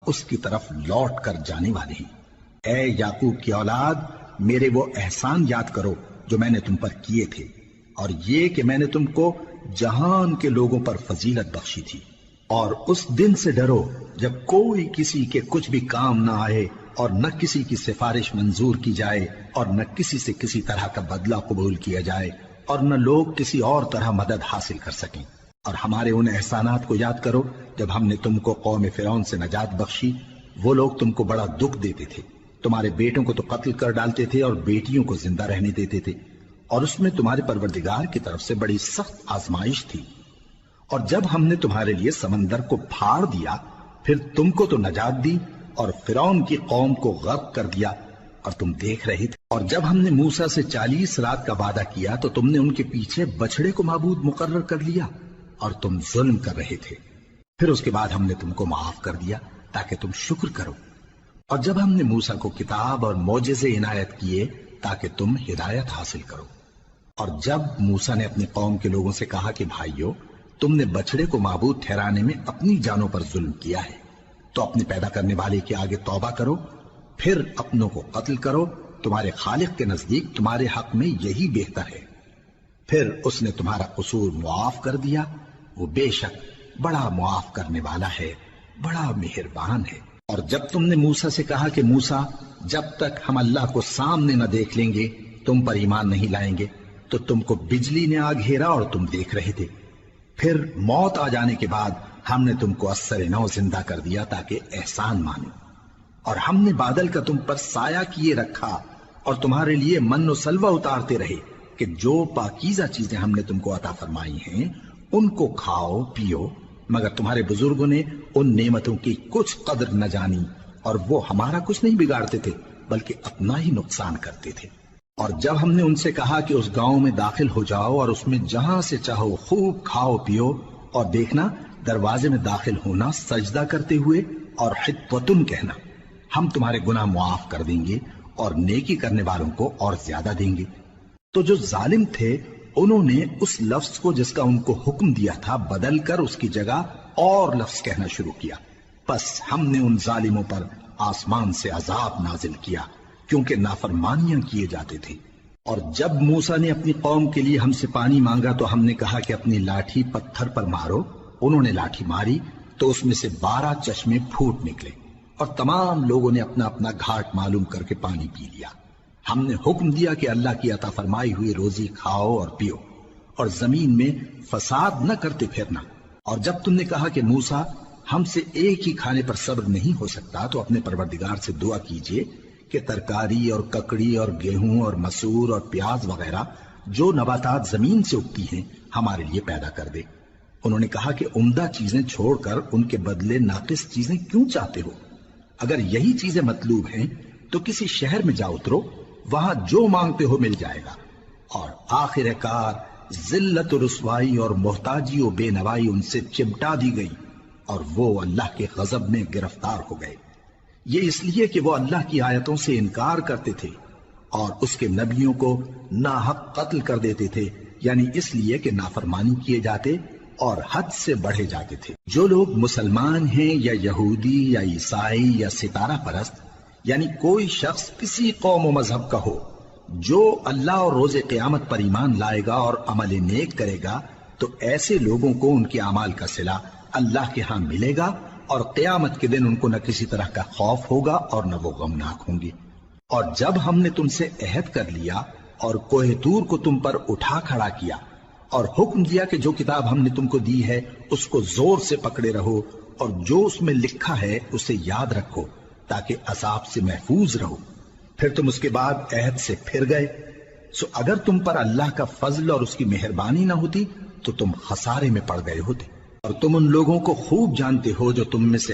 اس کی طرف لوٹ کر جانے والے ہیں۔ اے یعقوب کی اولاد، میرے وہ احسان یاد کرو جو میں نے تم پر کیے تھے، اور یہ کہ میں نے تم کو جہان کے لوگوں پر فضیلت بخشی تھی۔ اور اس دن سے ڈرو جب کوئی کسی کے کچھ بھی کام نہ آئے، اور نہ کسی کی سفارش منظور کی جائے، اور نہ کسی سے کسی طرح کا بدلہ قبول کیا جائے، اور نہ لوگ کسی اور طرح مدد حاصل کر سکیں۔ اور ہمارے ان احسانات کو یاد کرو جب ہم نے تم کو قوم فرعون سے نجات بخشی۔ وہ لوگ تم کو بڑا دکھ دیتے تھے، تمہارے بیٹوں کو تو قتل کر ڈالتے تھے اور بیٹیوں کو زندہ رہنے دیتے تھے، اور اس میں تمہارے پروردگار کی طرف سے بڑی سخت آزمائش تھی۔ اور جب ہم نے تمہارے لیے سمندر کو پھاڑ دیا، پھر تم کو تو نجات دی اور فرعون کی قوم کو غرق کر دیا، اور تم دیکھ رہے تھے۔ اور جب ہم نے موسیٰ سے 40 رات کا وعدہ کیا تو تم نے ان کے پیچھے بچڑے کو معبود مقرر کر لیا، اور تم ظلم کر رہے تھے۔ پھر اس کے بعد ہم نے تم کو معاف کر دیا تاکہ تم شکر کرو۔ اور جب ہم نے موسیٰ کو کتاب اور معجزے عنایت کیے تاکہ تم ہدایت حاصل کرو۔ اور جب موسیٰ نے اپنی قوم کے لوگوں سے کہا کہ بھائیو، تم نے بچڑے کو معبود ٹھہرانے میں اپنی جانوں پر ظلم کیا ہے، تو اپنے پیدا کرنے والے کے آگے توبہ کرو، پھر اپنوں کو قتل کرو، تمہارے خالق کے نزدیک تمہارے حق میں یہی بہتر ہے۔ پھر اس نے تمہارا قصور معاف کر دیا، وہ بے شک بڑا معاف کرنے والا ہے، بڑا مہربان ہے۔ اور جب تم نے موسیٰ سے کہا کہ موسیٰ، جب تک ہم اللہ کو سامنے نہ دیکھ لیں گے تم پر ایمان نہیں لائیں گے، تو تم کو بجلی نے آ گھیرا اور تم دیکھ رہے تھے۔ پھر موت آ جانے کے بعد ہم نے تم کو اثر نو زندہ کر دیا تاکہ احسان مانو۔ اور ہم نے بادل کا تم پر سایہ کیے رکھا اور تمہارے لیے من و سلوہ اتارتے رہے کہ جو پاکیزہ چیزیں ہم نے تم کو عطا فرمائی ہیں ان کو کھاؤ پیو، مگر تمہارے بزرگوں نے ان نعمتوں کی کچھ قدر نہ جانی، اور وہ ہمارا کچھ نہیں بگاڑتے تھے بلکہ اپنا ہی نقصان کرتے تھے۔ اور جب ہم نے ان سے کہا کہ اس گاؤں میں داخل ہو جاؤ اور اس میں جہاں سے چاہو خوب کھاؤ پیو، اور دیکھنا دروازے میں داخل ہونا سجدہ کرتے ہوئے اور حطوۃ کہنا، ہم تمہارے گناہ معاف کر دیں گے اور نیکی کرنے والوں کو اور زیادہ دیں گے۔ تو جو ظالم تھے انہوں نے اس لفظ کو جس کا ان کو حکم دیا تھا بدل کر اس کی جگہ اور لفظ کہنا شروع کیا، پس ہم نے ان ظالموں پر آسمان سے عذاب نازل کیا کیونکہ نافرمانیاں کیے جاتے تھے۔ اور جب موسیٰ نے اپنی قوم کے لیے ہم سے پانی مانگا تو ہم نے کہا کہ اپنی لاٹھی پتھر پر مارو۔ انہوں نے لاٹھی ماری تو اس میں سے 12 چشمے پھوٹ نکلے، اور تمام لوگوں نے اپنا اپنا گھاٹ معلوم کر کے پانی پی لیا۔ ہم نے حکم دیا کہ اللہ کی عطا فرمائی ہوئی روزی کھاؤ اور پیو، اور زمین میں فساد نہ کرتے پھرنا۔ اور جب تم نے کہا کہ موسیٰ، ہم سے ایک ہی کھانے پر صبر نہیں ہو سکتا، تو اپنے پروردگار سے دعا کیجئے کہ ترکاری اور ککڑی اور گیہوں اور مسور اور پیاز وغیرہ جو نباتات زمین سے اگتی ہیں ہمارے لیے پیدا کر دے۔ انہوں نے کہا کہ عمدہ چیزیں چھوڑ کر ان کے بدلے ناقص چیزیں کیوں چاہتے ہو؟ اگر یہی چیزیں مطلوب ہیں تو کسی شہر میں جا اترو، وہاں جو مانگتے ہو مل جائے گا۔ اور آخر کار ذلت و رسوائی اور محتاجی و بے نوائی ان سے چمٹا دی گئی، اور وہ اللہ کے غضب میں گرفتار ہو گئے۔ یہ اس لیے کہ وہ اللہ کی آیتوں سے انکار کرتے تھے اور اس کے نبیوں کو ناحق قتل کر دیتے تھے، یعنی اس لیے کہ نافرمانی کیے جاتے اور حد سے بڑھے جاتے تھے۔ جو لوگ مسلمان ہیں یا یہودی یا عیسائی یا ستارہ پرست، یعنی کوئی شخص کسی قوم و مذہب کا ہو، جو اللہ اور روز قیامت پر ایمان لائے گا اور عمل نیک کرے گا، تو ایسے لوگوں کو ان کے اعمال کا صلہ اللہ کے ہاں ملے گا، اور قیامت کے دن ان کو نہ کسی طرح کا خوف ہوگا اور نہ وہ غمناک ہوں گے۔ اور جب ہم نے تم سے عہد کر لیا اور کوہ طور کو تم پر اٹھا کھڑا کیا اور حکم دیا کہ جو کتاب ہم نے تم کو دی ہے اس کو زور سے پکڑے رہو، اور جو اس میں لکھا ہے اسے یاد رکھو تاکہ عذاب سے محفوظ رہو، پھر تم اس کے بعد عہد سے پھر گئے، سو اگر تم پر اللہ کا فضل اور اس کی مہربانی نہ ہوتی تو تم خسارے میں پڑ گئے ہوتے۔ اور تم ان لوگوں کو خوب جانتے ہو جو تم میں سے